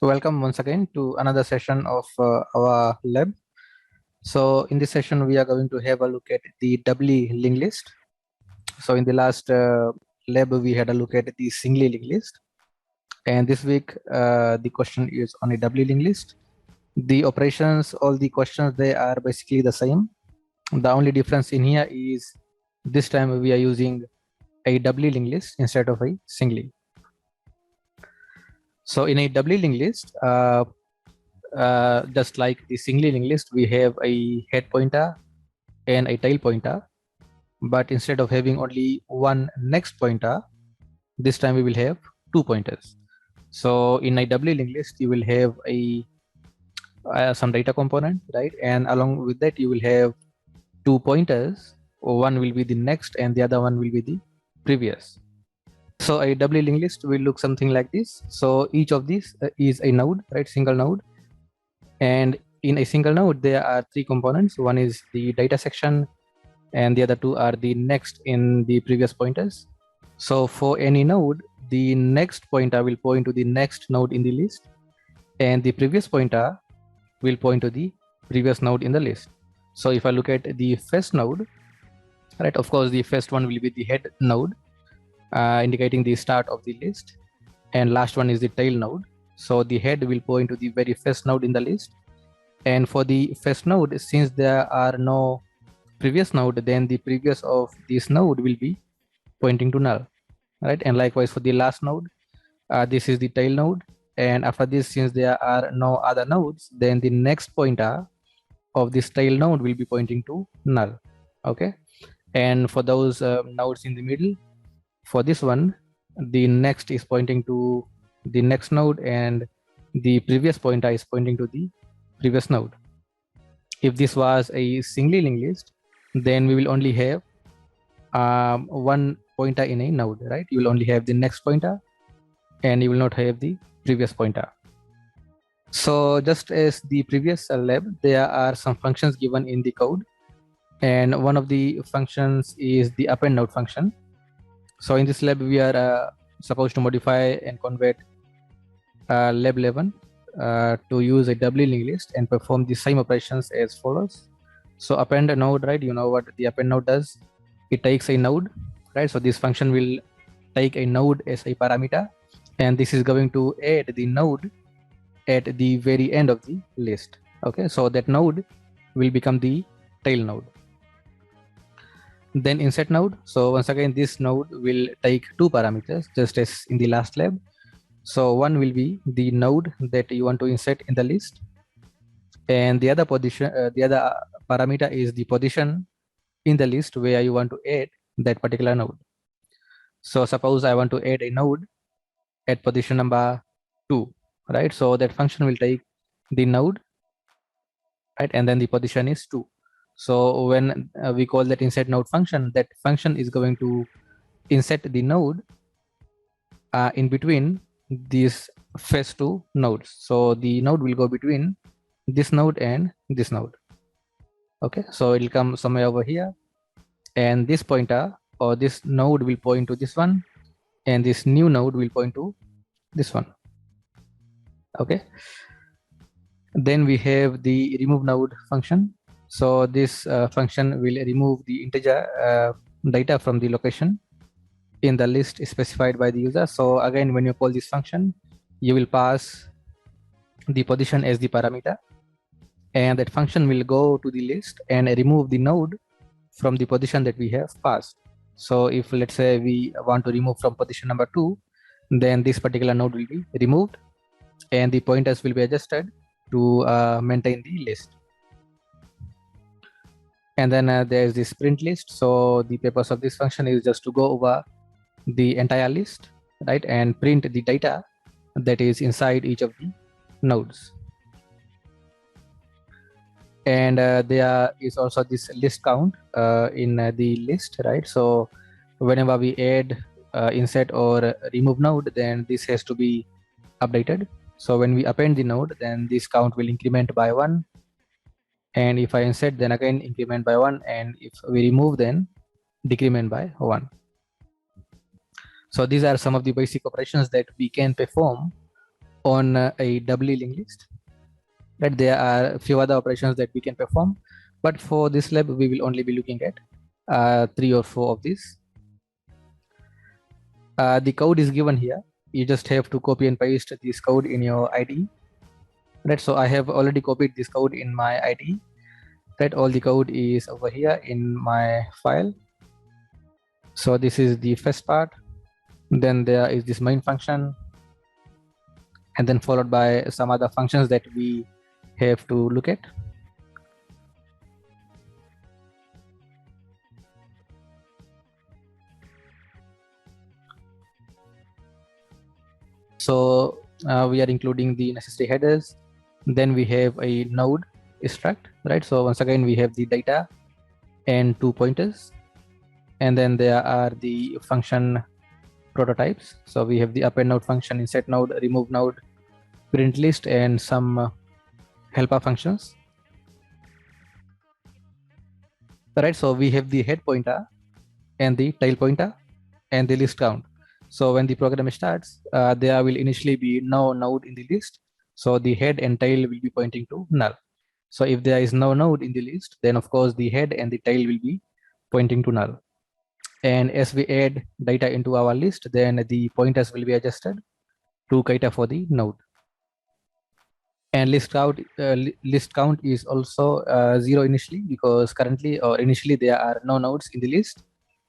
Welcome once again to another session of our lab. So in this session, we are going to have a look at the doubly linked list. So in the last lab, we had a look at the singly linked list. And this week, the question is on a doubly linked list. The operations, all the questions, they are basically the same. The only difference in here is this time we are using a doubly linked list instead of a singly. So in a doubly linked list, just like the singly linked list, we have a head pointer and a tail pointer, but instead of having only one next pointer, this time we will have two pointers. So in a doubly linked list, you will have a some data component, right? And along with that, you will have two pointers. One will be the next and the other one will be the previous. So a doubly linked list will look something like this. So each of these is a node, right? Single node. And in a single node, there are three components. One is the data section, and the other two are the next in the previous pointers. So for any node, the next pointer will point to the next node in the list, and the previous pointer will point to the previous node in the list. So if I look at the first node, right, of course, the first one will be the head node, indicating the start of the list, and last one is the tail node. So the head will point to the very first node in the list, and for the first node, since there are no previous node, then the previous of this node will be pointing to null, right? And likewise for the last node, this is the tail node, and after this, since there are no other nodes, then the next pointer of this tail node will be pointing to null. Okay, and for those nodes in the middle, for this one, the next is pointing to the next node, and the previous pointer is pointing to the previous node. If this was a singly linked list, then we will only have one pointer in a node, right? You will only have the next pointer and you will not have the previous pointer. So just as the previous lab, there are some functions given in the code, and one of the functions is the append node function. So in this lab, we are supposed to modify and convert lab 11 to use a doubly linked list and perform the same operations as follows. So append a node, right? You know what the append node does. It takes a node, right? So this function will take a node as a parameter, and this is going to add the node at the very end of the list. Okay, so that node will become the tail node. Then insert node. So once again, this node will take two parameters, just as in the last lab. So one will be the node that you want to insert in the list, and the other parameter is the position in the list where you want to add that particular node. So suppose I want to add a node at position number 2, right? So that function will take the node, right, and then the position is 2. So when we call that insert node function, that function is going to insert the node in between these first two nodes. So the node will go between this node and this node. Okay, so it will come somewhere over here, and this pointer or this node will point to this one, and this new node will point to this one. Okay, then we have the remove node function. So this function will remove the integer data from the location in the list specified by the user. So again, when you call this function, you will pass the position as the parameter, and that function will go to the list and remove the node from the position that we have passed. So if let's say we want to remove from position number 2, then this particular node will be removed and the pointers will be adjusted to maintain the list. And then there's the sprint list. So the purpose of this function is just to go over the entire list, right, and print the data that is inside each of the nodes. And there is also this list count in the list, right? So whenever we add, insert or remove node, then this has to be updated. So when we append the node, then this count will increment by 1, and if I insert, then again increment by 1, and if we remove, then decrement by 1. So these are some of the basic operations that we can perform on a doubly linked list. Right, there are a few other operations that we can perform, but for this lab we will only be looking at 3 or 4 of these. The code is given here. You just have to copy and paste this code in your IDE. Right, so I have already copied this code in my IDE. Right, all the code is over here in my file. So this is the first part. Then there is this main function, and then followed by some other functions that we have to look at. So we are including the necessary headers. Then we have a node struct, right? So once again, we have the data and 2 pointers. And then there are the function prototypes. So we have the append node function, insert node, remove node, print list, and some helper functions. Right, so we have the head pointer and the tail pointer and the list count. So when the program starts, there will initially be no node in the list. So the head and tail will be pointing to null. So if there is no node in the list, then of course the head and the tail will be pointing to null. And as we add data into our list, then the pointers will be adjusted to cater for the node. And list count is also 0 initially, because currently or initially there are no nodes in the list.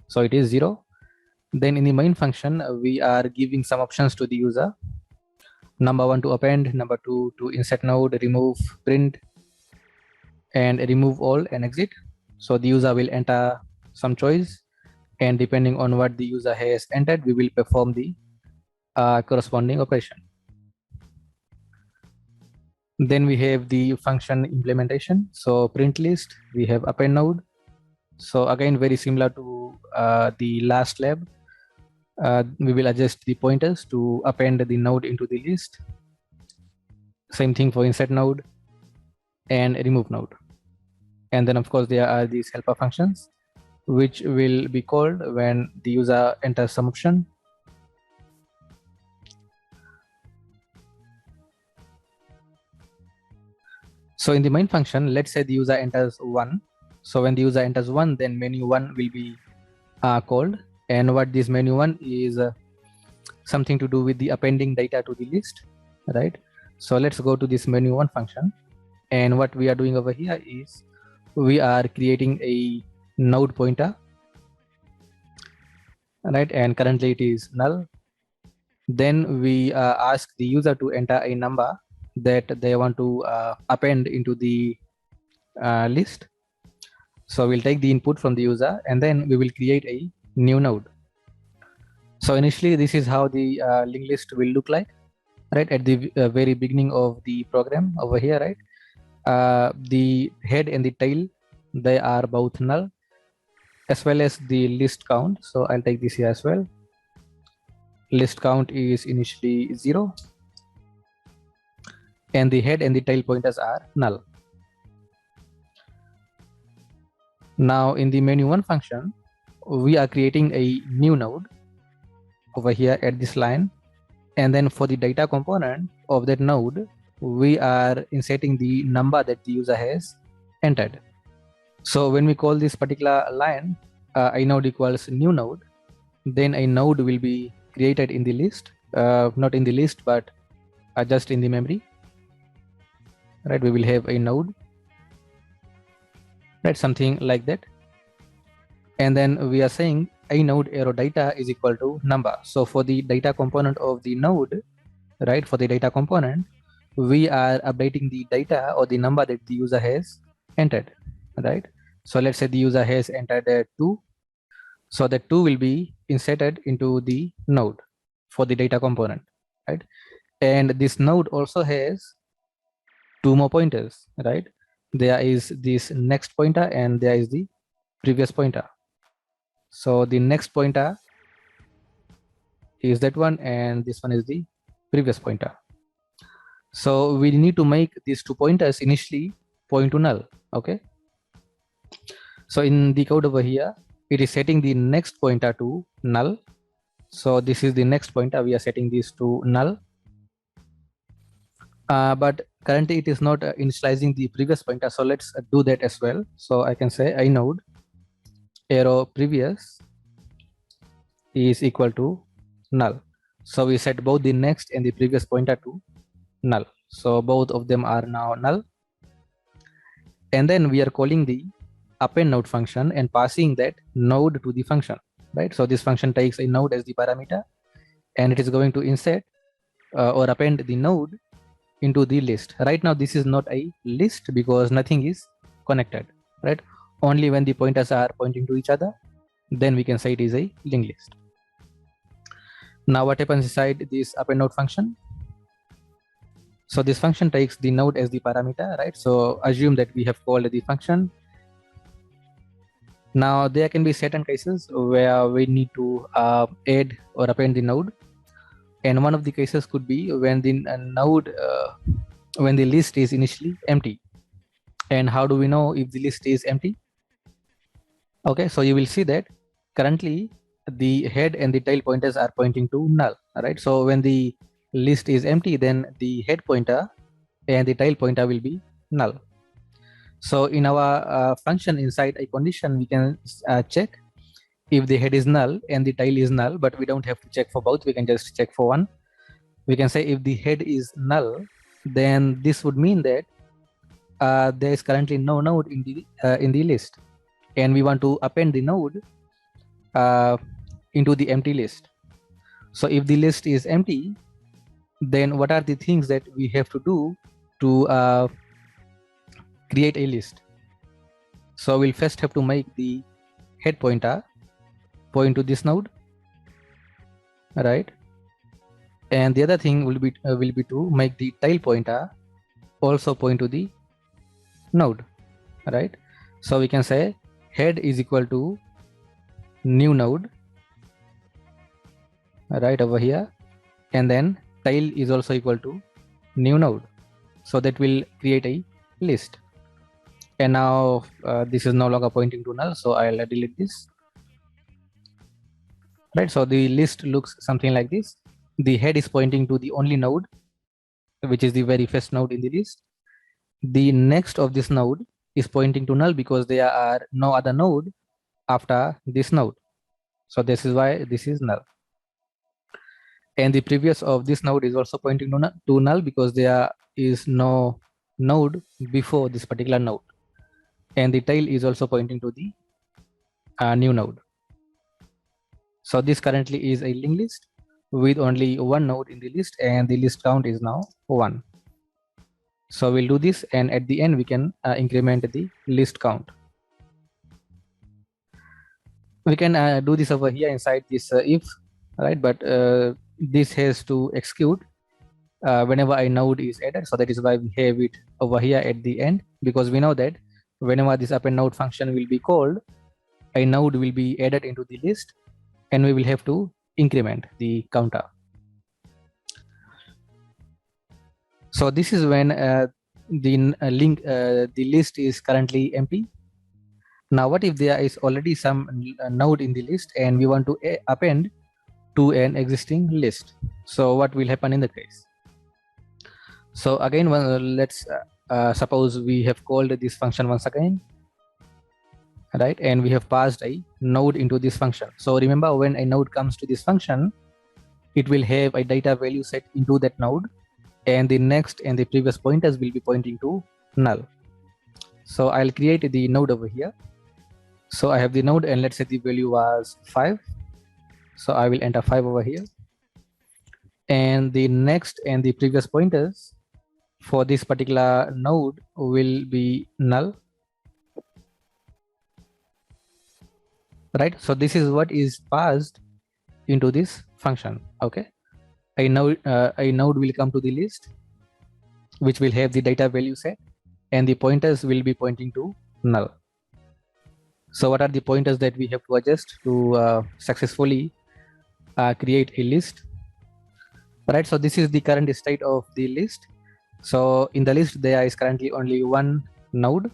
So it is 0. Then in the main function, we are giving some options to the user. Number 1 to append, number 2 to insert node, remove, print, and remove all and exit. So the user will enter some choice, and depending on what the user has entered, we will perform the corresponding operation. Then we have the function implementation. So print list, we have append node. So again, very similar to the last lab. We will adjust the pointers to append the node into the list. Same thing for insert node and remove node. And then of course there are these helper functions, which will be called when the user enters some option. So in the main function, let's say the user enters 1. So when the user enters 1, then menu 1 will be called. And what this menu 1 is something to do with the appending data to the list, right? So let's go to this menu 1 function. And what we are doing over here is we are creating a node pointer, right? And currently it is null. Then we ask the user to enter a number that they want to append into the list. So we'll take the input from the user, and then we will create a new node. So initially this is how the linked list will look like, right? At the very beginning of the program over here, right? The head and the tail, they are both null, as well as the list count. So I'll take this here as well. List count is initially 0, and the head and the tail pointers are null. Now in the menu 1 function, we are creating a new node over here at this line, and then for the data component of that node, we are inserting the number that the user has entered. So when we call this particular line a node equals new node, then a node will be created in the list, not in the list, but just in the memory, right? We will have a node, right? Something like that. And then we are saying a node arrow data is equal to number. So for the data component of the node, right, for the data component, we are updating the data or the number that the user has entered, right? So let's say the user has entered 2. So that 2 will be inserted into the node for the data component, right? And this node also has 2 more pointers, right? There is this next pointer and there is the previous pointer. So the next pointer is that one, and this one is the previous pointer. So we need to make these 2 pointers initially point to null, okay? So in the code over here, it is setting the next pointer to null. So this is the next pointer, we are setting this to null. But currently it is not initializing the previous pointer, so let's do that as well. So I can say inode arrow previous is equal to null. So we set both the next and the previous pointer to null, so both of them are now null. And then we are calling the append node function and passing that node to the function, right? So this function takes a node as the parameter and it is going to insert or append the node into the list. Right now this is not a list because nothing is connected, right? Only when the pointers are pointing to each other, then we can say it is a linked list. Now what happens inside this append node function? So this function takes the node as the parameter, right? So assume that we have called the function. Now there can be certain cases where we need to add or append the node, and one of the cases could be when the node when the list is initially empty. And how do we know if the list is empty? Okay, so you will see that currently the head and the tail pointers are pointing to null, right? So when the list is empty, then the head pointer and the tail pointer will be null. So in our function inside a condition, we can check if the head is null and the tail is null, but we don't have to check for both. We can just check for one. We can say if the head is null, then this would mean that there is currently no node in the list, and we want to append the node into the empty list. So if the list is empty, then what are the things that we have to do to create a list? So we'll first have to make the head pointer point to this node, right? And the other thing will be to make the tail pointer also point to the node, right? So we can say head is equal to new node, right over here, and then tail is also equal to new node. So that will create a list. And now this is no longer pointing to null, so I'll delete this, right? So the list looks something like this. The head is pointing to the only node, which is the very first node in the list. The next of this node is pointing to null because there are no other node after this node. So this is why this is null. And the previous of this node is also pointing to null because there is no node before this particular node. And the tail is also pointing to the new node. So this currently is a linked list with only one node in the list, and the list count is now 1. So we'll do this, and at the end we can increment the list count. We can do this over here inside this if, right? But this has to execute whenever a node is added. So that is why we have it over here at the end, because we know that whenever this append node function will be called, a node will be added into the list, and we will have to increment the counter. So this is when the list is currently empty. Now what if there is already some node in the list and we want to append to an existing list? So what will happen in the case? So again, let's suppose we have called this function once again, right? And we have passed a node into this function. So remember, when a node comes to this function, it will have a data value set into that node, and the next and the previous pointers will be pointing to null. So I'll create the node over here. So I have the node, and let's say the value was 5. So I will enter 5 over here, and the next and the previous pointers for this particular node will be null, right? So this is what is passed into this function. Okay, a node will come to the list, which will have the data value set, and the pointers will be pointing to null. So what are the pointers that we have to adjust to successfully create a list, right? So this is the current state of the list. So in the list there is currently only one node,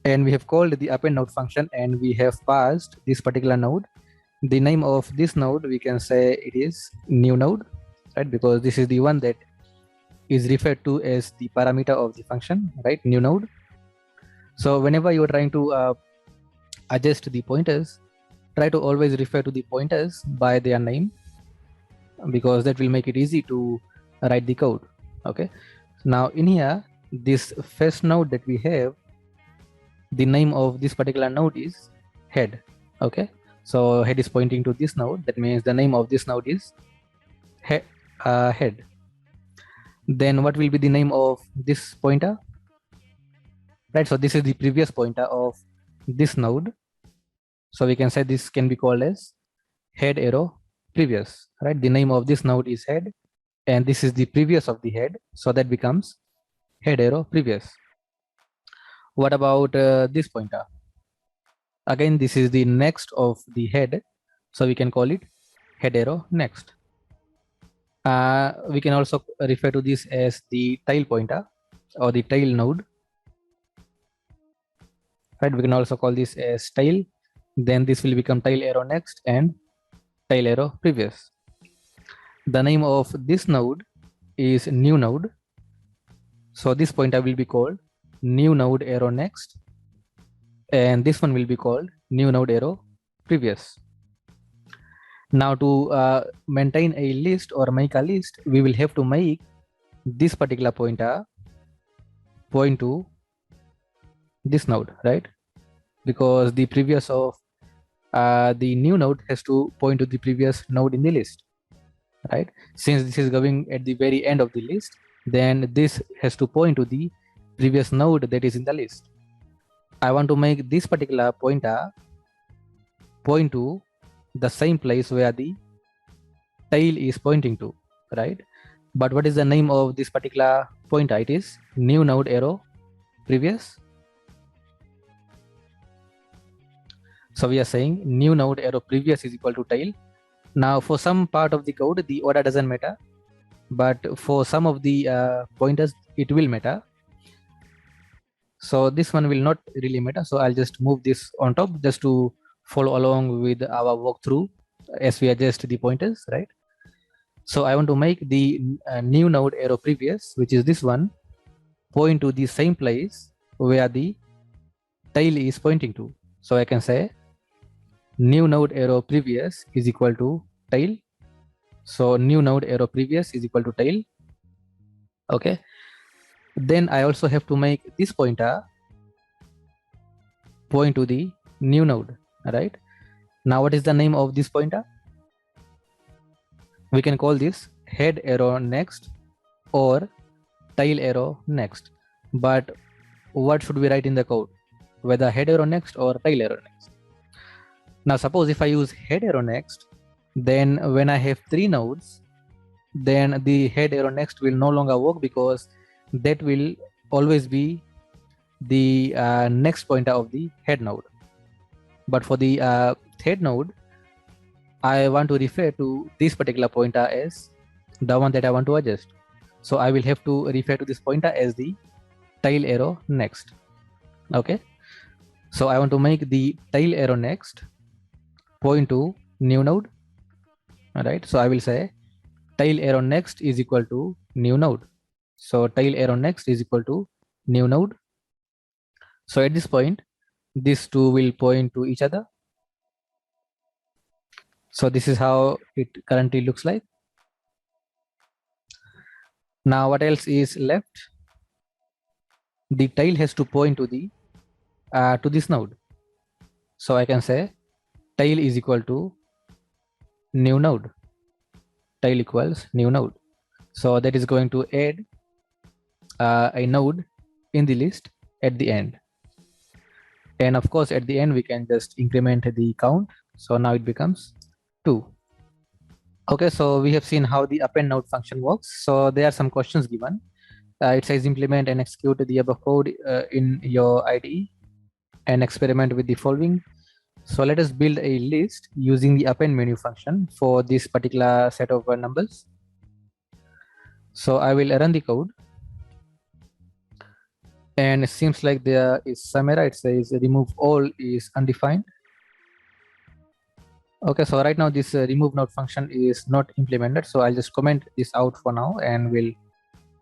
and we have called the append node function, and we have passed this particular node. The name of this node, we can say it is new node, right? Because this is the one that is referred to as the parameter of the function, right? New node. So whenever you're trying to adjust the pointers, try to always refer to the pointers by their name, because that will make it easy to write the code. Okay, now in here, this first node that we have, the name of this particular node is head. Okay, so head is pointing to this node. That means the name of this node is head. Then what will be the name of this pointer? Right, so this is the previous pointer of this node. So we can say this can be called as head arrow previous, right? The name of this node is head, and this is the previous of the head, so that becomes head arrow previous. What about this pointer? Again, this is the next of the head, so we can call it head arrow next. We can also refer to this as the tail pointer or the tail node, right? We can also call this as tail. Then this will become tail arrow next and tail arrow previous. The name of this node is new node, so this pointer will be called new node arrow next, and this one will be called new node arrow previous. Now to maintain a list or make a list, we will have to make this particular pointer point to this node, right? Because the previous of the new node has to point to the previous node in the list, right? Since this is going at the very end of the list, then this has to point to the previous node that is in the list. I want to make this particular pointer point to the same place where the tail is pointing to, right? But what is the name of this particular pointer? It is new node arrow previous. So we are saying new node arrow previous is equal to tail. Now for some part of the code, the order doesn't matter, but for some of the pointers, it will matter. So this one will not really matter. So I'll just move this on top just to follow along with our walkthrough as we adjust the pointers, right? So I want to make the new node arrow previous, which is this one, point to the same place where the tail is pointing to. So I can say new node arrow previous is equal to tail. So new node arrow previous is equal to tail. Okay. Then I also have to make this pointer point to the new node, right? Now what is the name of this pointer? We can call this head arrow next or tail arrow next. But what should we write in the code? Whether head arrow next or tail arrow next. Now suppose if I use head arrow next, then when I have 3 nodes, then the head arrow next will no longer work, because that will always be the next pointer of the head node. But for the head node, I want to refer to this particular pointer as the one that I want to adjust. So I will have to refer to this pointer as the tail arrow next. Okay. So I want to make the tail arrow next point to new node. All right. So I will say tail arrow next is equal to new node. So tail arrow next is equal to new node. So at this point, these two will point to each other. So this is how it currently looks like. Now what else is left? The tail has to point to the to this node. So I can say tail is equal to new node. Tail equals new node. So that is going to add a node in the list at the end. And of course, at the end, we can just increment the count. So now it becomes 2. Okay, so we have seen how the append node function works. So there are some questions given. It says implement and execute the above code in your IDE and experiment with the following. So let us build a list using the append menu function for this particular set of numbers. So I will run the code. And it seems like there is some error. It says remove all is undefined. Okay, so right now this remove node function is not implemented. So I'll just comment this out for now and we'll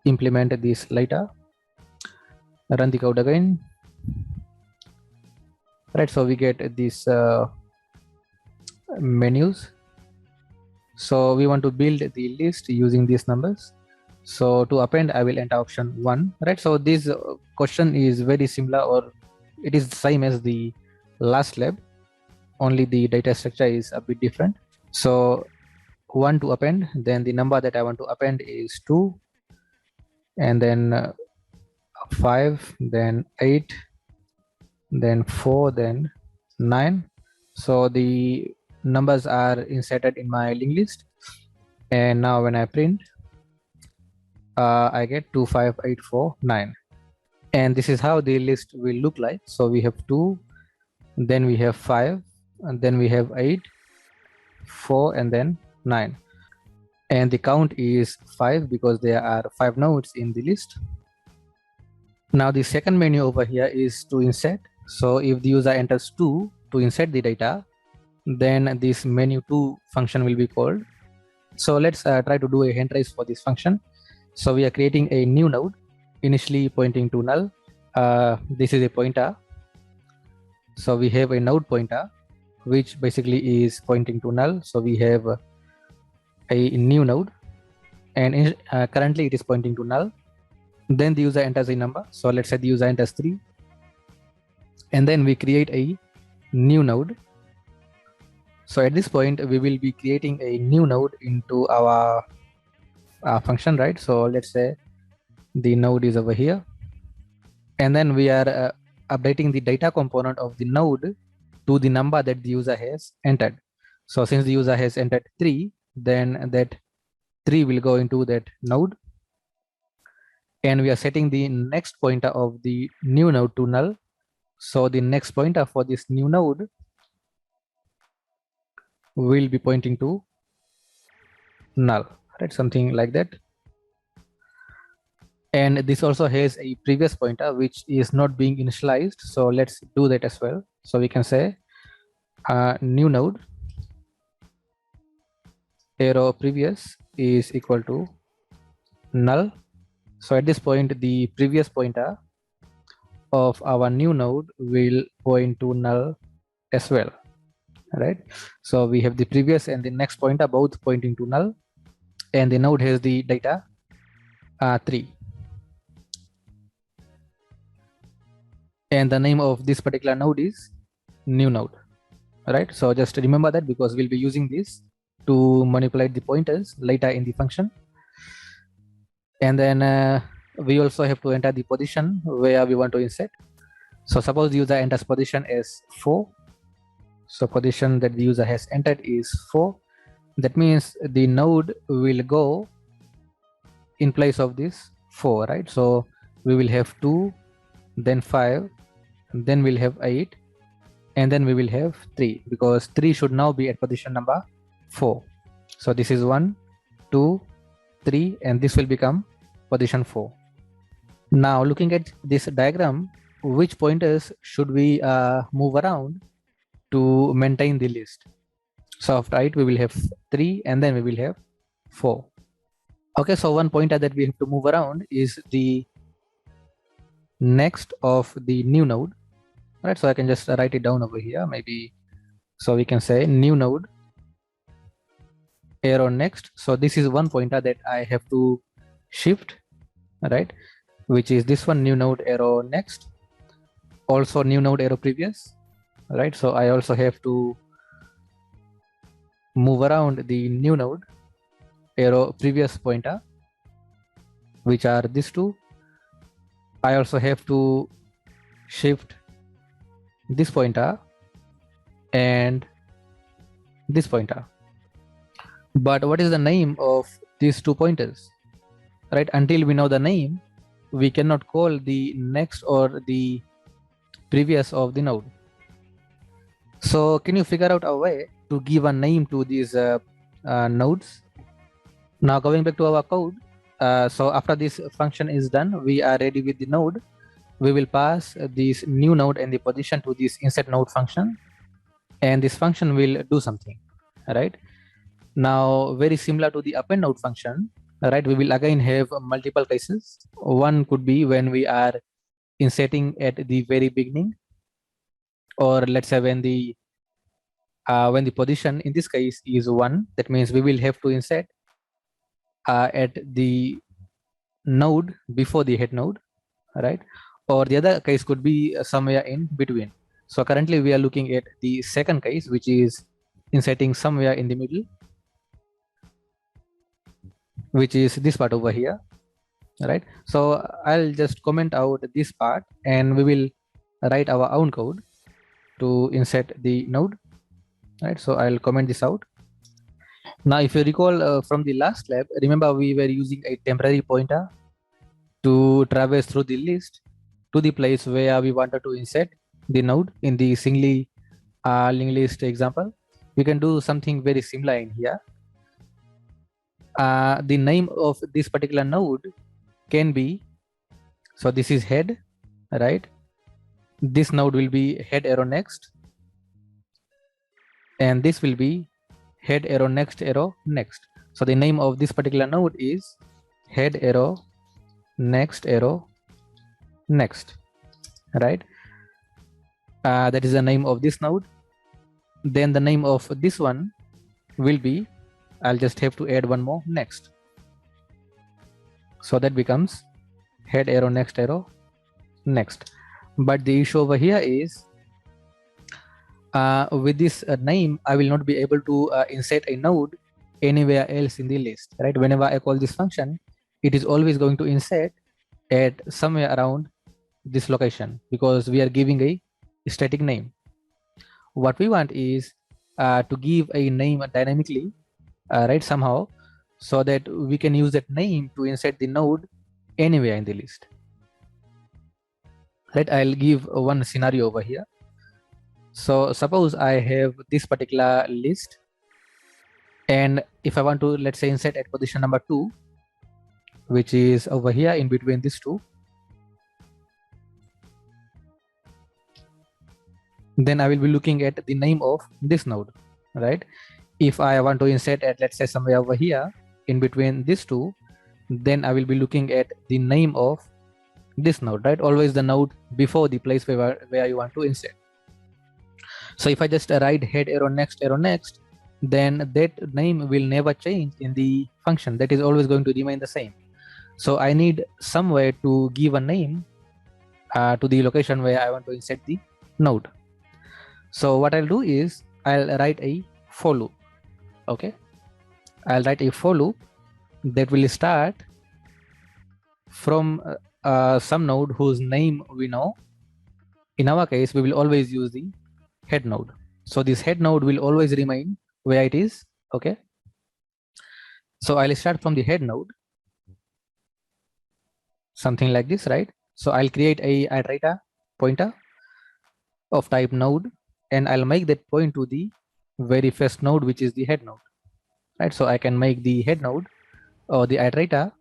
implement this later. Run the code again. Right, so we get these menus. So we want to build the list using these numbers. So to append, I will enter option 1. Right, so this question is very similar, or it is the same as the last lab, only the data structure is a bit different. So 1 to append, then the number that I want to append is 2, and then 5, then 8, then 4, then 9. So the numbers are inserted in my linked list, and now when I print, I get 2, 5, 8, 4, 9, and this is how the list will look like. So we have 2, then we have 5, and then we have 8, 4, and then 9, and the count is 5 because there are 5 nodes in the list. Now the second menu over here is to insert. So if the user enters 2 to insert the data, then this menu 2 function will be called. So let's try to do a hand raise for this function. So we are creating a new node, initially pointing to null. This is a pointer. So we have a node pointer, which basically is pointing to null. So we have a new node, and currently it is pointing to null. Then the user enters a number. So let's say the user enters 3, and then we create a new node. So at this point, we will be creating a new node into our function, right? So let's say the node is over here, and then we are updating the data component of the node to the number that the user has entered. So since the user has entered 3, then that 3 will go into that node, and we are setting the next pointer of the new node to null. So the next pointer for this new node will be pointing to null, right? Something like that. And this also has a previous pointer which is not being initialized. So let's do that as well. So we can say new node arrow previous is equal to null. So at this point, the previous pointer of our new node will point to null as well, right? So we have the previous and the next pointer both pointing to null, and the node has the data 3, and the name of this particular node is new node, right? So just remember that, because we'll be using this to manipulate the pointers later in the function. And then we also have to enter the position where we want to insert. So suppose the user enters position as 4. So position that the user has entered is 4. That means the node will go in place of this 4, right? So we will have 2, then 5, then we'll have 8, and then we will have 3, because 3 should now be at position number 4. So this is 1, 2, 3, and this will become position 4. Now looking at this diagram, which pointers should we move around to maintain the list? So after 8 we will have 3, and then we will have 4. Okay, so one pointer that we have to move around is the next of the new node, right? So I can just write it down over here, maybe. So we can say new node arrow next. So this is one pointer that I have to shift, right? Which is this one, new node arrow next. Also new node arrow previous, right? So I also have to move around the new node arrow previous pointer, which are these two. I also have to shift this pointer and this pointer. But what is the name of these 2 pointers, right? Until we know the name, we cannot call the next or the previous of the node. So can you figure out a way to give a name to these nodes? Now going back to our code, so after this function is done, we are ready with the node. We will pass this new node and the position to this insert node function, and this function will do something, right? Now very similar to the append node function, right? We will again have multiple cases. One could be when we are inserting at the very beginning, or let's say when the position in this case is 1, that means we will have to insert at the node before the head node, right? Or the other case could be somewhere in between. So currently we are looking at the second case, which is inserting somewhere in the middle, which is this part over here, right? So I'll just comment out this part and we will write our own code to insert the node, right? So I'll comment this out. Now if you recall from the last lab, remember we were using a temporary pointer to traverse through the list to the place where we wanted to insert the node in the singly linked list example. We can do something very similar in here. The name of this particular node can be, so this is head, right? This node will be head arrow next, and this will be head arrow next arrow next. So the name of this particular node is head arrow next arrow next, right? That is the name of this node. Then the name of this one will be, I'll just have to add one more next. So that becomes head arrow next next. But the issue over here is with this name, I will not be able to insert a node anywhere else in the list, right? Whenever I call this function, it is always going to insert at somewhere around this location because we are giving a static name. What we want is to give a name dynamically, right, somehow, so that we can use that name to insert the node anywhere in the list, right? I'll give one scenario over here. So suppose I have this particular list, and if I want to, let's say, insert at position number 2, which is over here in between these two, then I will be looking at the name of this node, right? If I want to insert at, let's say, somewhere over here in between these two, then I will be looking at the name of this node, right? Always the node before the place where you want to insert. So if I just write head arrow next, then that name will never change in the function. That is always going to remain the same. So I need some way to give a name to the location where I want to insert the node. So what I'll do is I'll write a for loop. Okay, I'll write a for loop that will start from some node whose name we know. In our case, we will always use the head node. So this head node will always remain where it is. Okay, so I'll start from the head node, something like this, right? So I'll create a iterator pointer of type node, and I'll make that point to the very first node, which is the head node, right? So I can make the head node or the iterator.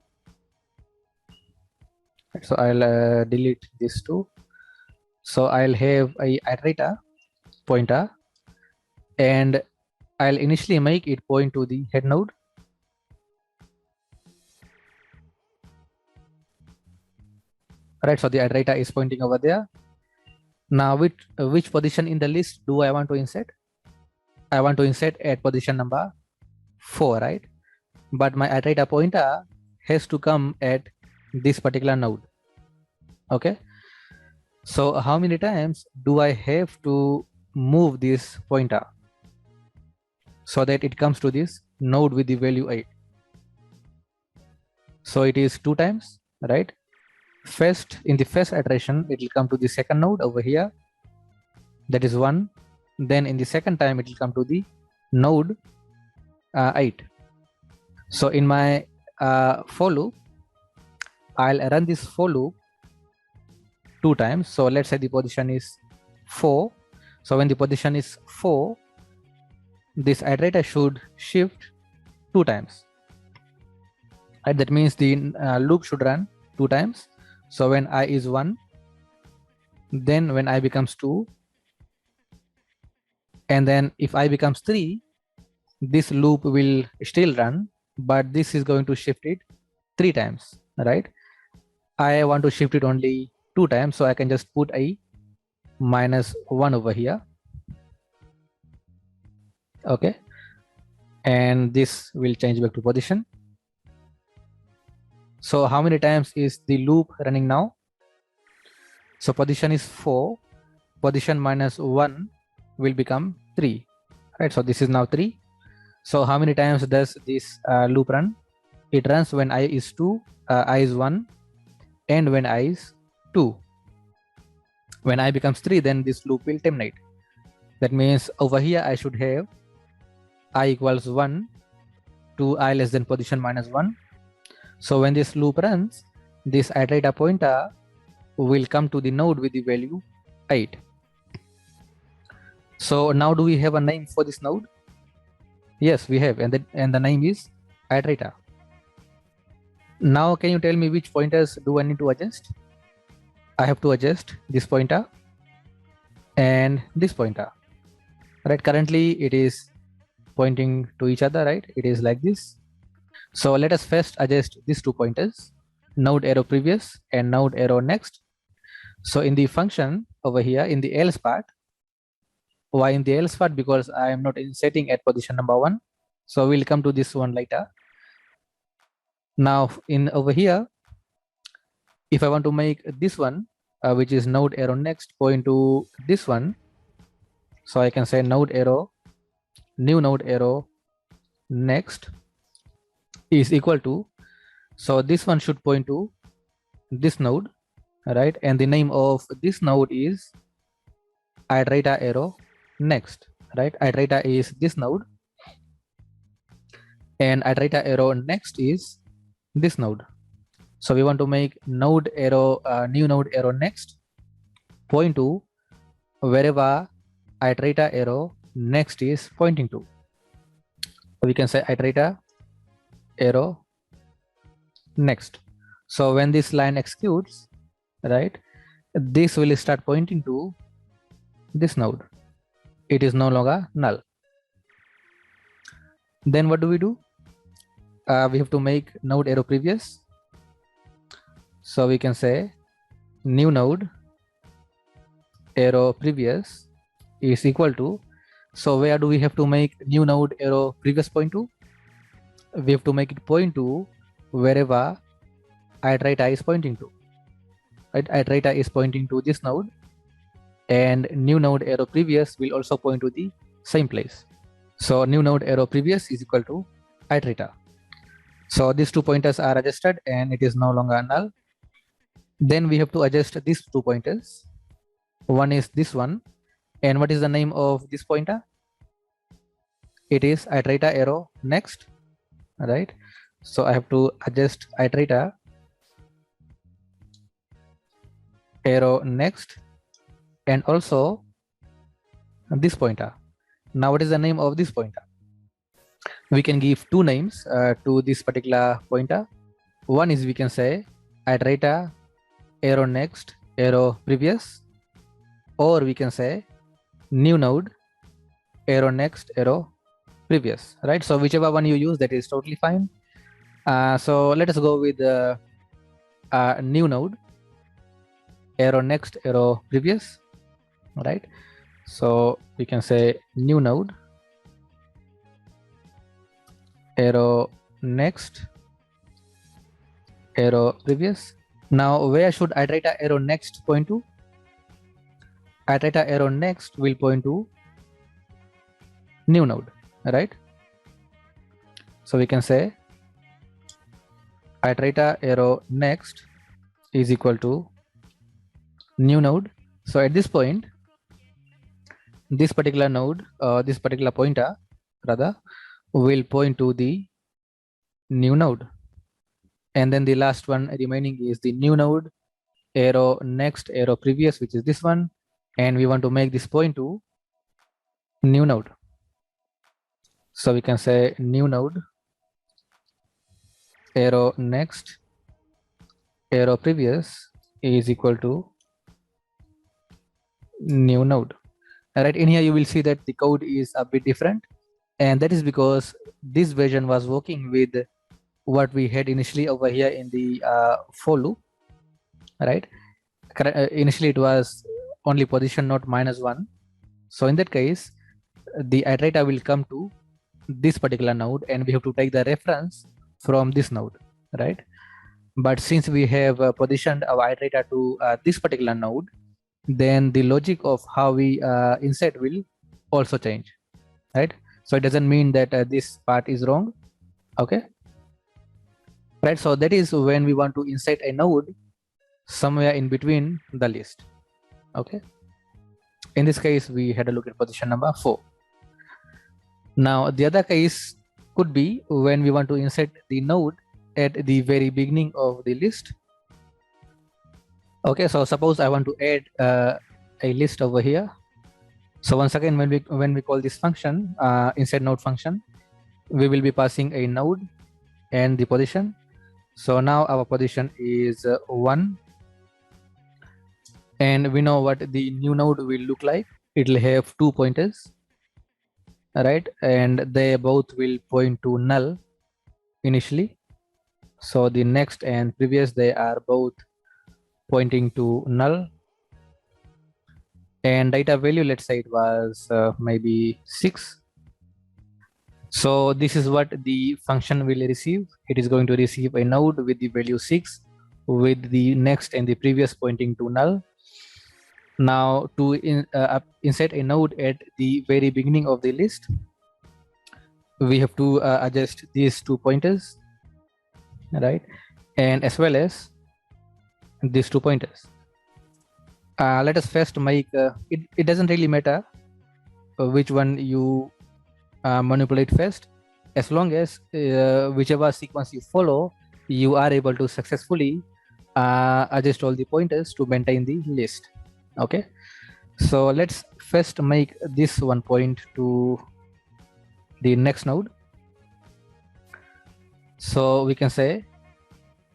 So I'll delete this too. So I'll have a iterator pointer, and I'll initially make it point to the head node. Right, so the iterator is pointing over there. Now which position in the list do I want to insert? I want to insert at position number 4, right? But my iterator pointer has to come at this particular node. Okay, so how many times do I have to move this pointer so that it comes to this node with the value 8? So it is 2 times, right? First, in the first iteration, it will come to the second node over here, that is 1. Then in the second time, it will come to the node 8. So in my for loop, I'll run this for loop 2 times. So let's say the position is 4. So when the position is 4, this iterator should shift 2 times. Right? That means the loop should run 2 times. So when I is 1, then when I becomes 2, and then if I becomes 3, this loop will still run but this is going to shift it 3 times, right? I want to shift it only 2 times, so I can just put a -1 over here. Okay, and this will change back to position. So how many times is the loop running now? So position is 4, position -1 will become 3, right? So this is now 3. So how many times does this loop run? It runs when I is 2, I is 1, and when I is 2. When I becomes 3, then this loop will terminate. That means over here I should have I equals 1 to I less than position -1. So when this loop runs, this iterator pointer will come to the node with the value 8. So now do we have a name for this node? Yes, we have, and the name is iterator. Now can you tell me which pointers do I need to adjust? I have to adjust this pointer and this pointer, right? Currently it is pointing to each other, right? It is like this. So let us first adjust these 2 pointers, node arrow previous and node arrow next. So in the function over here in the else part, why in the else part? Because I am not setting at position number 1. So we'll come to this one later. Now in over here, if I want to make this one, which is node arrow next, point to this one, so I can say node arrow, new node arrow next is equal to, so this one should point to this node, right? And the name of this node is iterator arrow next, right? Iterator is this node, and iterator arrow next is this node. So we want to make node arrow, new node arrow next point to wherever iterator arrow next is pointing to. So we can say iterator arrow next. So when this line executes, right, this will start pointing to this node. It is no longer null. Then what do? We have to make node arrow previous. So we can say new node arrow previous is equal to, so where do we have to make new node arrow previous point to? We have to make it point to wherever iterator is pointing to, right? Iterator is pointing to this node, and new node arrow previous will also point to the same place. So new node arrow previous is equal to iterator. So these 2 pointers are adjusted and it is no longer null. Then we have to adjust these 2 pointers. One is this one, and what is the name of this pointer? It is iterator arrow next, right? So I have to adjust iterator arrow next and also this pointer. Now what is the name of this pointer? We can give 2 names to this particular pointer. One is we can say iterator arrow next arrow previous, or we can say new node arrow next arrow previous, right? So whichever one you use, that is totally fine. So let us go with new node arrow next arrow previous, right? So we can say new node arrow next arrow previous. Now where should iterator arrow next point to? Iterator arrow next will point to new node, right? So we can say iterator arrow next is equal to new node. So at this point, this particular node, this particular pointer rather, will point to the new node. And then the last one remaining is the new node arrow next arrow previous, which is this one, and we want to make this point to new node. So we can say new node arrow next arrow previous is equal to new node. All right, in here you will see that the code is a bit different. and that is because this version was working with what we had initially over here in the for loop, right? Initially it was only position not -1. So in that case, the iterator will come to this particular node and we have to take the reference from this node, right? But since we have positioned our iterator to this particular node, then the logic of how we insert will also change, right? So it doesn't mean that this part is wrong, okay? Right, so that is when we want to insert a node somewhere in between the list, okay? In this case, we had a look at position number 4. Now, the other case could be when we want to insert the node at the very beginning of the list. Okay, so suppose I want to add a list over here. So once again, when we call this function, insert node function, we will be passing a node and the position. So now our position is 1. And we know what the new node will look like. It will have 2 pointers, right? And they both will point to null initially. So the next and previous, they are both pointing to null. And data value, let's say it was maybe 6. So this is what the function will receive. It is going to receive a node with the value 6 with the next and the previous pointing to null. Now to insert a node at the very beginning of the list, we have to adjust these 2 pointers, right? And as well as these 2 pointers. Let us first make, it doesn't really matter which one you manipulate first, as long as whichever sequence you follow, you are able to successfully adjust all the pointers to maintain the list. Okay, so let's first make this one point to the next node. So we can say,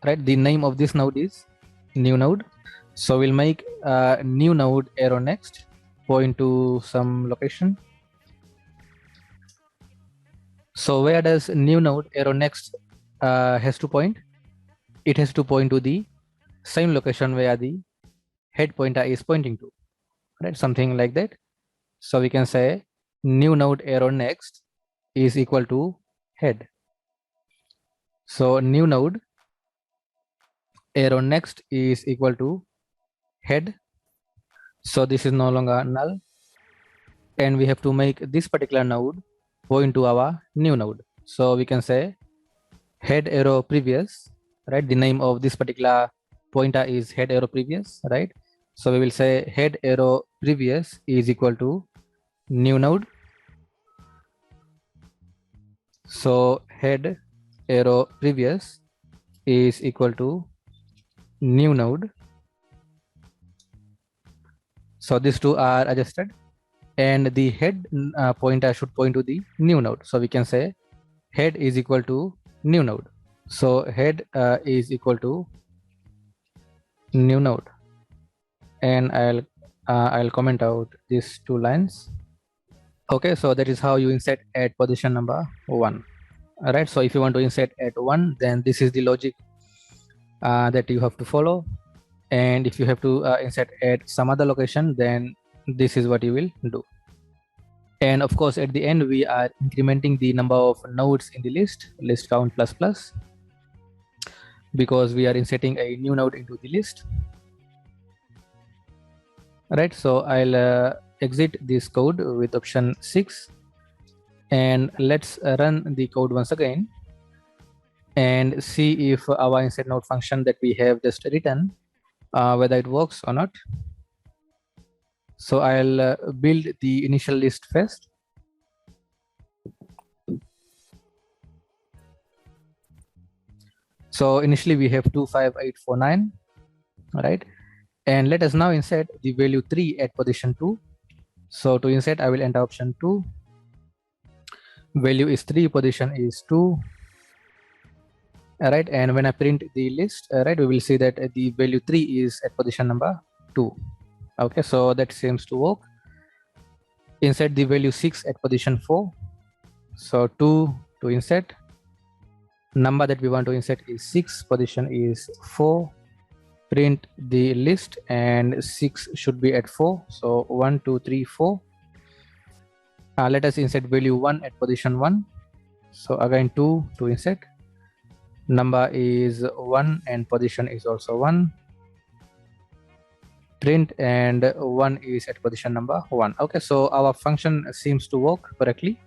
right, the name of this node is new node. So we'll make new node arrow next point to some location. So where does new node arrow next has to point? It has to point to the same location where the head pointer is pointing to, right? Something like that. So we can say new node arrow next is equal to head. So new node arrow next is equal to head. So this is no longer null, and we have to make this particular node point to our new node. So we can say head arrow previous, right? The name of this particular pointer is head arrow previous, right? So we will say head arrow previous is equal to new node. So head arrow previous is equal to new node. So these two are adjusted, and the head pointer should point to the new node. So we can say head is equal to new node. So head is equal to new node, and I'll comment out these 2 lines. Okay, so that is how you insert at position number 1. All right, so if you want to insert at 1, then this is the logic that you have to follow. And if you have to insert at some other location, then this is what you will do. And of course, at the end, we are incrementing the number of nodes in the list count ++, because we are inserting a new node into the list. All right, so I'll exit this code with option 6, and let's run the code once again and see if our insert node function that we have just written, whether it works or not. So I'll build the initial list first. So initially we have 25849, all right? And let us now insert the value 3 at position 2. So to insert, I will enter option 2. Value is 3, position is 2. All right, and when I print the list, right, we will see that the value 3 is at position number 2. Okay, so that seems to work. Insert the value 6 at position 4. So 2 to insert. Number that we want to insert is 6, position is 4. Print the list, and 6 should be at 4. So 1, 2, 3, 4. Let us insert value 1 at position 1. So again 2 to insert. Number is 1 and position is also 1. Print, and 1 is at position number 1. Okay, so our function seems to work correctly.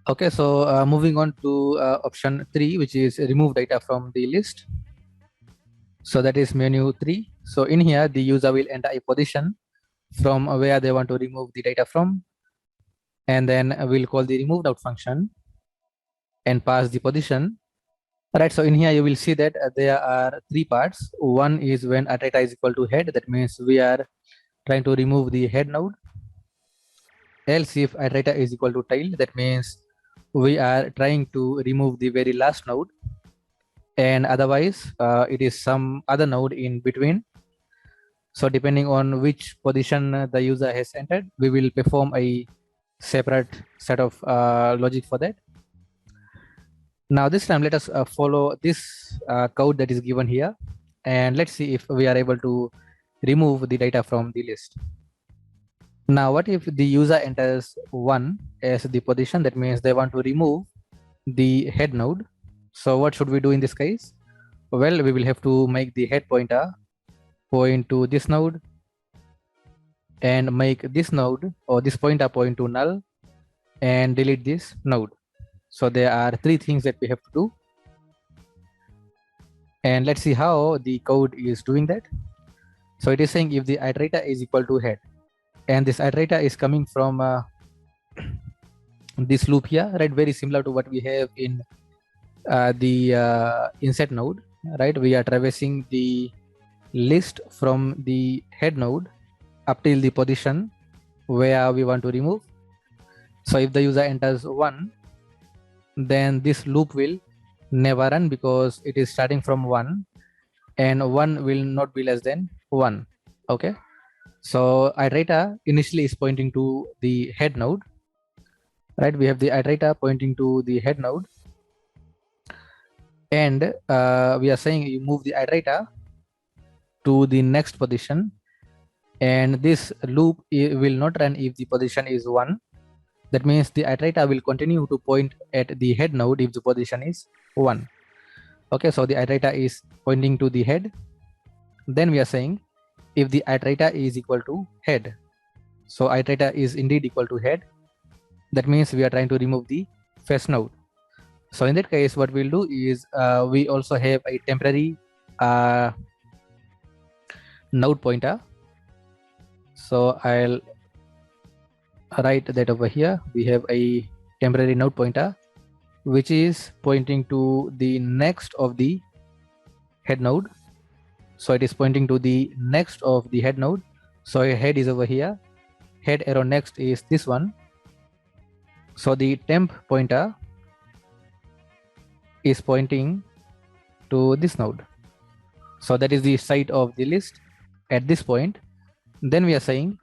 Okay, so moving on to option 3, which is remove data from the list. So that is menu 3. So in here, the user will enter a position from where they want to remove the data from, and then we'll call the removed out function and pass the position. Right, so in here you will see that there are 3 parts. One is when data is equal to head, that means we are trying to remove the head node. Else if iterator is equal to tail, that means we are trying to remove the very last node, and otherwise it is some other node in between. So depending on which position the user has entered, we will perform a separate set of logic for that. Now this time let us follow this code that is given here, and let's see if we are able to remove the data from the list. Now what if the user enters 1 as the position, that means they want to remove the head node. So what should we do in this case? Well, we will have to make the head pointer point to this node and make this node or this pointer point to null and delete this node. So there are 3 things that we have to do, and let's see how the code is doing that. So it is saying if the iterator is equal to head, and this iterator is coming from this loop here, right? Very similar to what we have in the insert node, right? We are traversing the list from the head node up till the position where we want to remove. So if the user enters 1, then this loop will never run because it is starting from 1, and 1 will not be less than 1. Okay, so iterator initially is pointing to the head node, right? We have the iterator pointing to the head node, and we are saying you move the iterator to the next position, and this loop will not run if the position is 1. That means the iterator will continue to point at the head node if the position is 1. Okay, so the iterator is pointing to the head. Then we are saying if the iterator is equal to head, so iterator is indeed equal to head, that means we are trying to remove the first node. So in that case, what we'll do is we also have a temporary node pointer. So I'll write that over here. We have a temporary node pointer which is pointing to the next of the head node. So it is pointing to the next of the head node. So head is over here, head arrow next is this one. So the temp pointer is pointing to this node. So that is the site of the list at this point. Then we are saying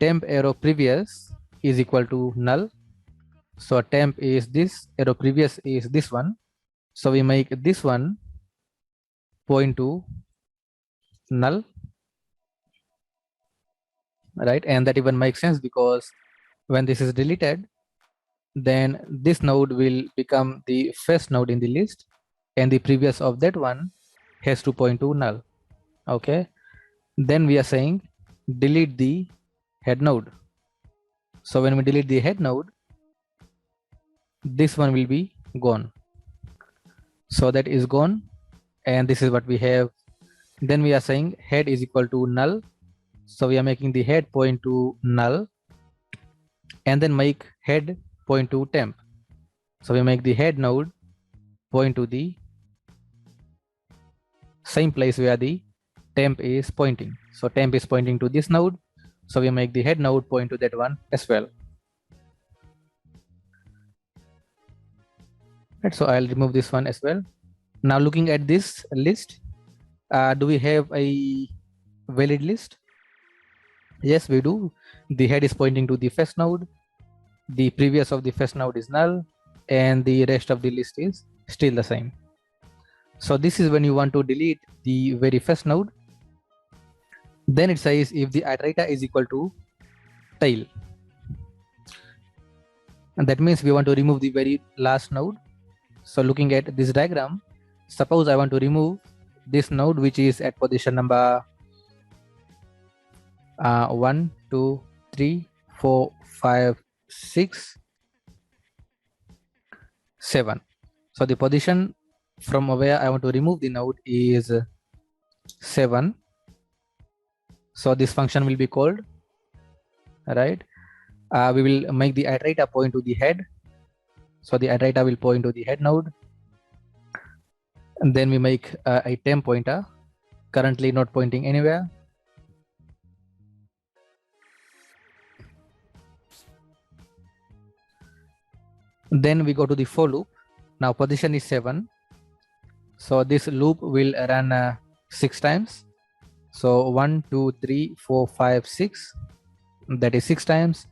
temp arrow previous is equal to null. So temp is this, arrow previous is this one. So we make this one point to null, right? And that even makes sense because when this is deleted, then this node will become the first node in the list, and the previous of that one has to point to null. Okay, then we are saying delete the head node. So when we delete the head node, this one will be gone. So that is gone, and this is what we have. Then we are saying head is equal to null. So we are making the head point to null, and then make head point to temp. So we make the head node point to the same place where the temp is pointing. So temp is pointing to this node. So we make the head node point to that one as well. Right, so I'll remove this one as well. Now looking at this list, do we have a valid list? Yes, we do. The head is pointing to the first node, the previous of the first node is null, and the rest of the list is still the same. So this is when you want to delete the very first node. Then it says if the iterator is equal to tail, and that means we want to remove the very last node. So looking at this diagram, suppose I want to remove this node which is at position number 1, 2, 3, 4, 5, 6, 7. So the position from where I want to remove the node is 7. So this function will be called, right? We will make the iterator point to the head. So the iterator will point to the head node. And then we make a temp pointer, currently not pointing anywhere. Then we go to the for loop. Now position is 7. So this loop will run 6 times. So 1, 2, 3, 4, 5, 6. That is 6 times.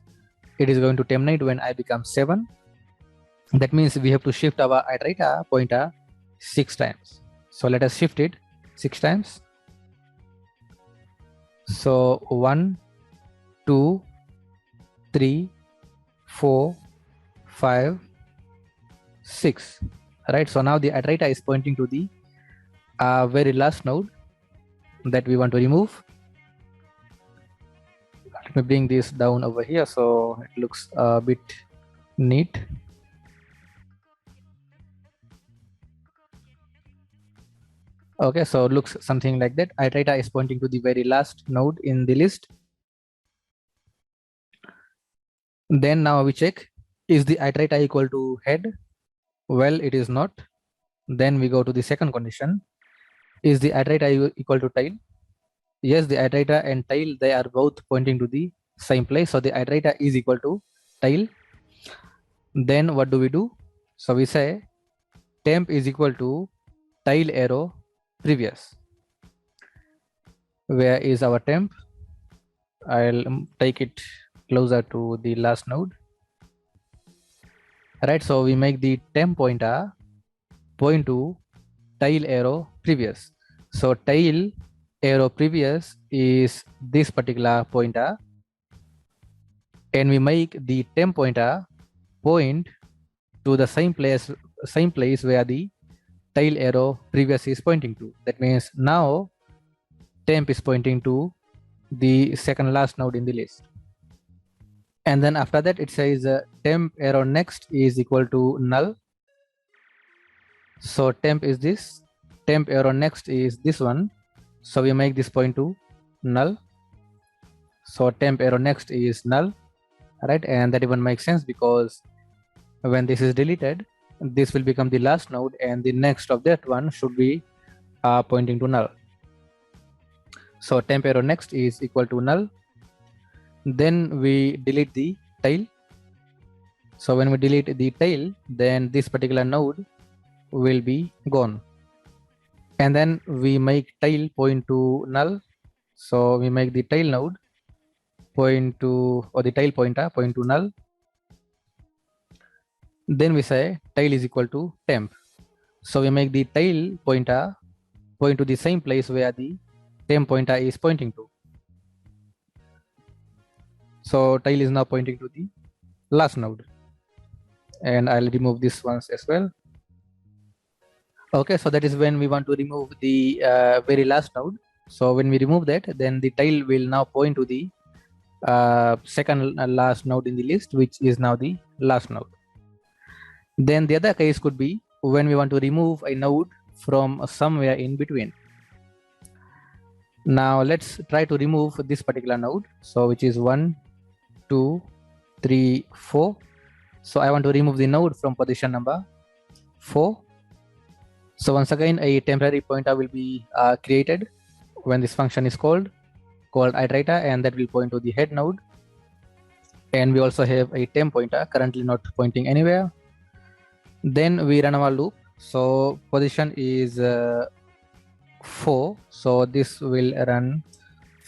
It is going to terminate when I become 7. That means we have to shift our iterator pointer 6 times. So let us shift it 6 times. So 1, 2, 3, 4, 5, 6. Right. So now the iterator is pointing to the very last node that we want to remove. Let me bring this down over here so it looks a bit neat. Okay, so it looks something like that. Iterator is pointing to the very last node in the list. Then now we check, is the iterator equal to head? Well, it is not. Then we go to the second condition. Is the iterator equal to tail? Yes, the iterator and tail, they are both pointing to the same place. So the iterator is equal to tail. Then what do we do? So we say temp is equal to tail arrow previous. Where is our temp? I'll take it closer to the last node. Right, so we make the temp pointer point to tail arrow previous. So tail arrow previous is this particular pointer, and we make the temp pointer point to the same place where the tail arrow previous is pointing to. That means now temp is pointing to the second last node in the list. And then after that it says temp arrow next is equal to null. So temp is this, temp arrow next is this one. So we make this point to null. So temp arrow next is null, right? And that even makes sense because when this is deleted, this will become the last node and the next of that one should be pointing to null. So temp arrow next is equal to null. Then we delete the tail. So when we delete the tail, then this particular node will be gone. And then we make tail point to null. So we make the tail node point to, or the tail pointer point to null. Then we say tail is equal to temp. So we make the tail pointer point to the same place where the temp pointer is pointing to. So tail is now pointing to the last node. And I'll remove this ones as well. Okay, so that is when we want to remove the very last node. So when we remove that, then the tail will now point to the second last node in the list, which is now the last node. Then the other case could be when we want to remove a node from somewhere in between. Now let's try to remove this particular node. So which is 1, 2, 3, 4. So I want to remove the node from position number 4. So once again, a temporary pointer will be created when this function is called iterator, and that will point to the head node. And we also have a temp pointer currently not pointing anywhere. Then we run our loop. So position is 4. So this will run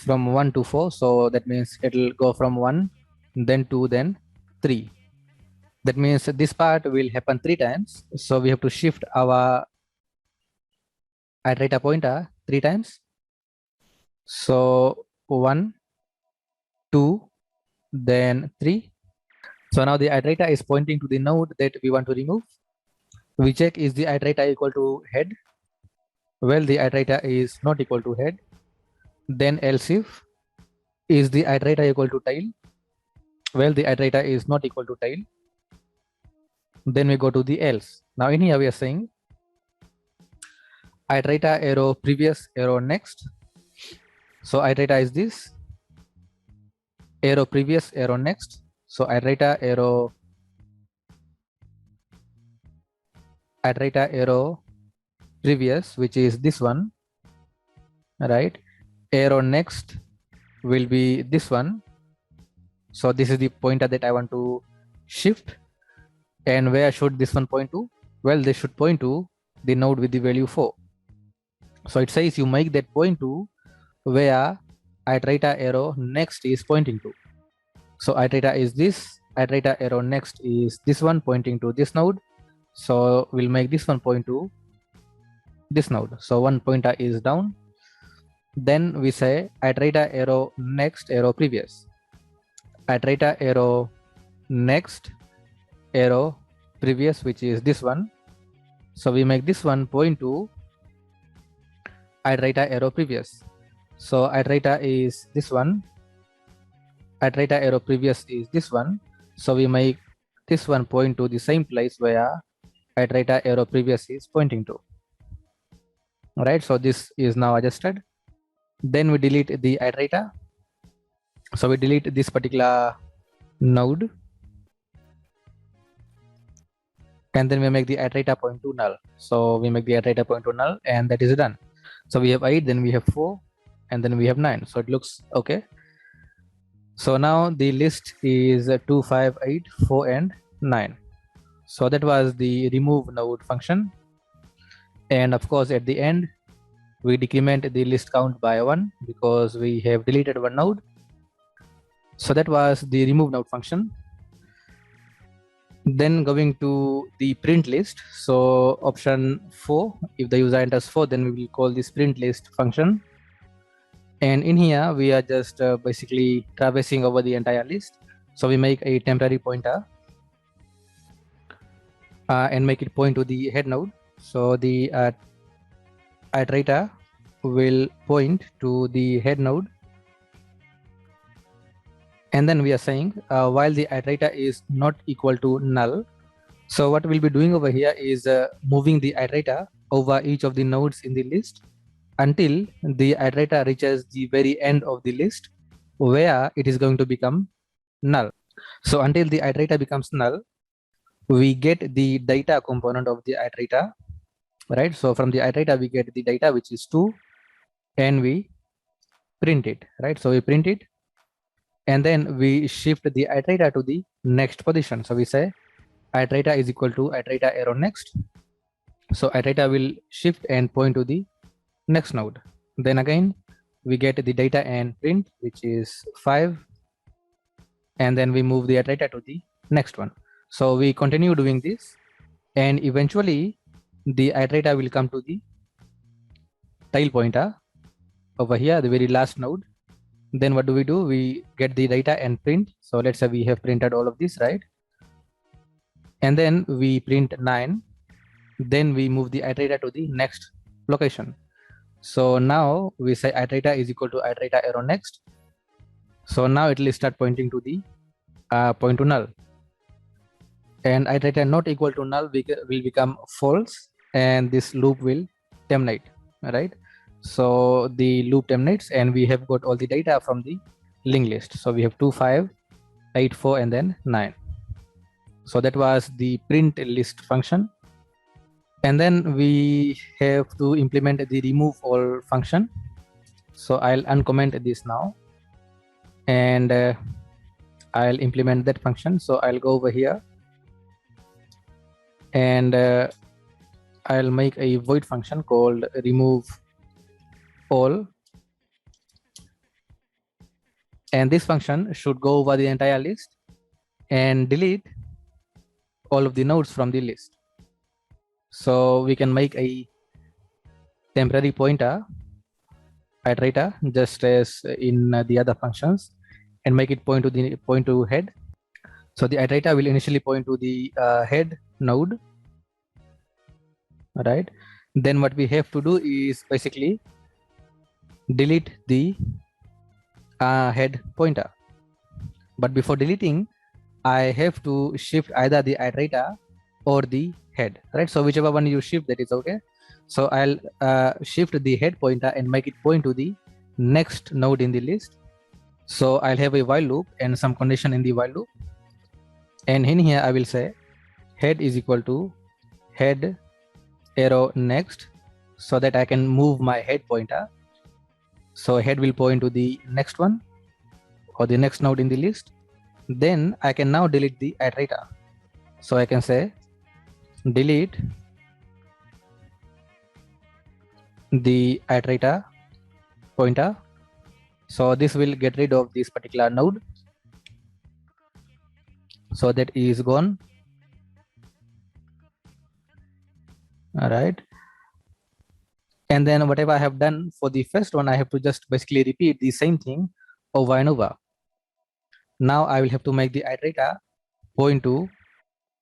from 1 to 4, so that means it'll go from 1, then 2, then 3. That means this part will happen 3 times, so we have to shift our iterator pointer 3 times. So 1, 2, then 3. So now the iterator is pointing to the node that we want to remove. We check, is the iterator equal to head? Well, the iterator is not equal to head. Then else if, is the iterator equal to tail? Well, the iterator is not equal to tail. Then we go to the else. Now in here we are saying iterator arrow previous arrow next. So iterator is this, arrow previous arrow next. So iterator arrow previous, which is this one, right? Arrow next will be this one. So this is the pointer that I want to shift. And where should this one point to? Well, this should point to the node with the value 4. So it says you make that point to where iterator arrow next is pointing to. So iterator is this, iterator arrow next is this one pointing to this node. So we'll make this one point to this node. So one pointer is down. Then we say iterator arrow next arrow previous. Iterator arrow next arrow previous, which is this one. So we make this one point to iterator arrow previous. So iterator is this one, iterator arrow previous is this one. So we make this one point to the same place where iterator arrow previous is pointing to. All right, so this is now adjusted. Then we delete the iterator. So we delete this particular node, and then we make the iterator point to null. So we make the iterator point to null, and that is done. So we have 8, then we have 4, and then we have 9. So it looks okay. So now the list is 2, 5, 8, 4, and 9. So that was the remove node function. And of course, at the end, we decrement the list count by 1 because we have deleted one node. So that was the remove node function. Then going to the print list. So option 4, if the user enters 4, then we will call this print list function. And in here, we are just basically traversing over the entire list. So we make a temporary pointer and make it point to the head node. So the iterator will point to the head node. And then we are saying while the iterator is not equal to null. So what we'll be doing over here is moving the iterator over each of the nodes in the list until the iterator reaches the very end of the list where it is going to become null. So until the iterator becomes null, we get the data component of the iterator, right? So from the iterator, we get the data, which is 2, and we print it, right? So we print it, and then we shift the iterator to the next position. So we say iterator is equal to iterator arrow next. So iterator will shift and point to the next node. Then again, we get the data and print, which is 5, and then we move the iterator to the next one. So we continue doing this, and eventually the iterator will come to the tail pointer over here, the very last node. Then what do? We get the data and print. So let's say we have printed all of this, right? And then we print 9. Then we move the iterator to the next location. So now we say iterator is equal to iterator arrow next. So now it will start pointing to the point to null. And iterator not equal to null will become false, and this loop will terminate, right? So the loop terminates, and we have got all the data from the linked list. So we have 2, 5, 8, 4, and then 9. So that was the print list function. And then we have to implement the remove all function. So I'll uncomment this now, and I'll implement that function. So I'll go over here, and I'll make a void function called remove all, and this function should go over the entire list and delete all of the nodes from the list. So we can make a temporary pointer iterator just as in the other functions and make it point to head. So the iterator will initially point to the head node, right? Then what we have to do is basically delete the head pointer. But before deleting, I have to shift either the iterator or the head, right? So whichever one you shift, that is okay. So I'll shift the head pointer and make it point to the next node in the list. So I'll have a while loop and some condition in the while loop. And in here, I will say head is equal to head arrow next, so that I can move my head pointer. So head will point to the next one or the next node in the list. Then I can now delete the iterator. So I can say delete the iterator pointer. So this will get rid of this particular node. So that is gone. All right. And then whatever I have done for the first one, I have to just basically repeat the same thing over and over. Now I will have to make the iterator point to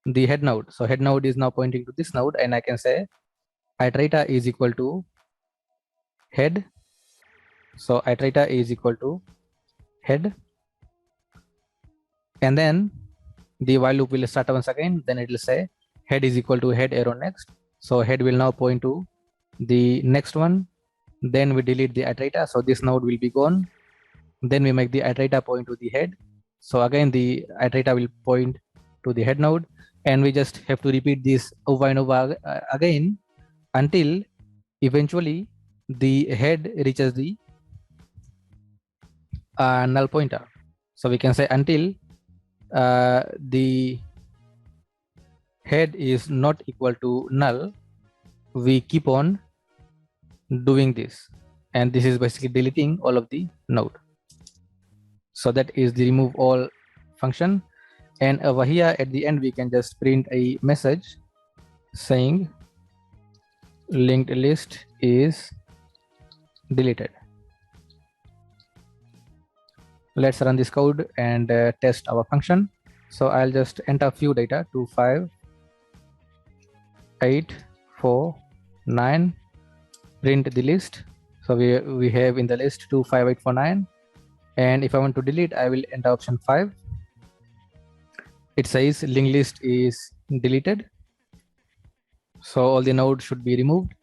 the head node. So head node is now pointing to this node, and I can say iterator is equal to head. So iterator is equal to head. And then the while loop will start once again. Then it will say head is equal to head arrow next. So head will now point to the next one. Then we delete the iterator. So this node will be gone. Then we make the iterator point to the head. So again, the iterator will point to the head node. And we just have to repeat this over and over again until eventually the head reaches the null pointer. So we can say until the head is not equal to null, we keep on doing this. And this is basically deleting all of the node. So that is the remove all function. And over here at the end, we can just print a message saying linked list is deleted. Let's run this code and test our function. So I'll just enter few data 2, 5, 8, 4, 9, print the list. So we have in the list 2, 5, 8, 4, 9. And if I want to delete, I will enter option 5. It says linked list is deleted. So all the nodes should be removed.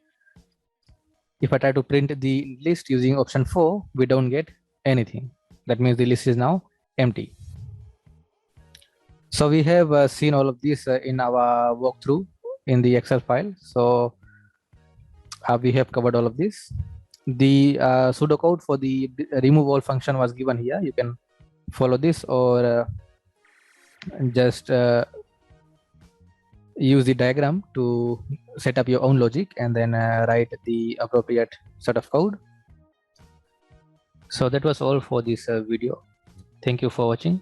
If I try to print the list using option 4, we don't get anything. That means the list is now empty. So we have seen all of this in our walkthrough in the Excel file. So we have covered all of this. The pseudocode for the remove all function was given here. You can follow this or just use the diagram to set up your own logic and then write the appropriate set of code. So that was all for this video. Thank you for watching.